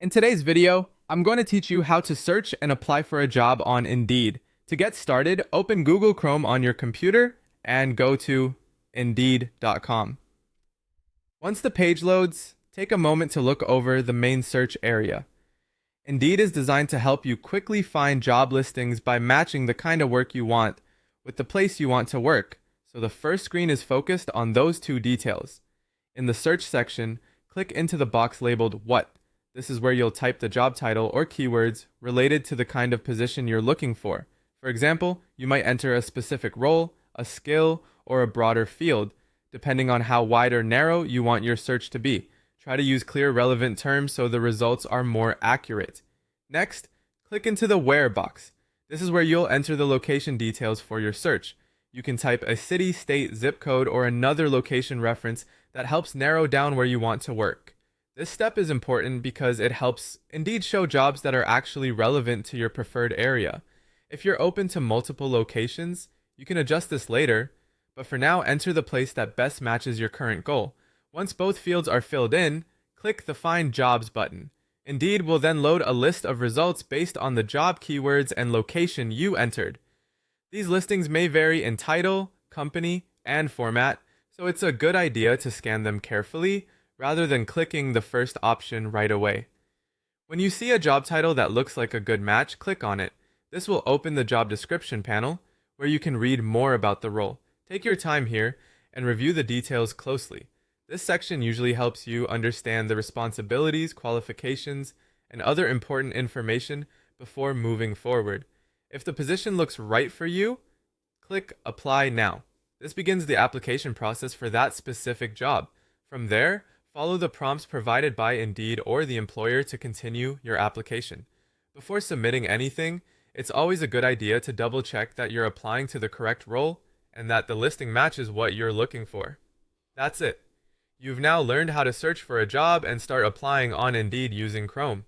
In today's video, I'm going to teach you how to search and apply for a job on Indeed. To get started, open Google Chrome on your computer and go to Indeed.com. Once the page loads, take a moment to look over the main search area. Indeed is designed to help you quickly find job listings by matching the kind of work you want with the place you want to work, so the first screen is focused on those two details. In the search section, click into the box labeled What. This is where you'll type the job title or keywords related to the kind of position you're looking for. For example, you might enter a specific role, a skill, or a broader field, depending on how wide or narrow you want your search to be. Try to use clear, relevant terms so the results are more accurate. Next, click into the Where box. This is where you'll enter the location details for your search. You can type a city, state, zip code, or another location reference that helps narrow down where you want to work. This step is important because it helps Indeed show jobs that are actually relevant to your preferred area. If you're open to multiple locations, you can adjust this later, but for now, enter the place that best matches your current goal. Once both fields are filled in, click the Find Jobs button. Indeed will then load a list of results based on the job keywords and location you entered. These listings may vary in title, company, and format, so it's a good idea to scan them carefully rather than clicking the first option right away. When you see a job title that looks like a good match, click on it. This will open the job description panel, where you can read more about the role. Take your time here and review the details closely. This section usually helps you understand the responsibilities, qualifications, and other important information before moving forward. If the position looks right for you, click Apply Now. This begins the application process for that specific job. From there, follow the prompts provided by Indeed or the employer to continue your application. Before submitting anything, it's always a good idea to double check that you're applying to the correct role and that the listing matches what you're looking for. That's it. You've now learned how to search for a job and start applying on Indeed using Chrome.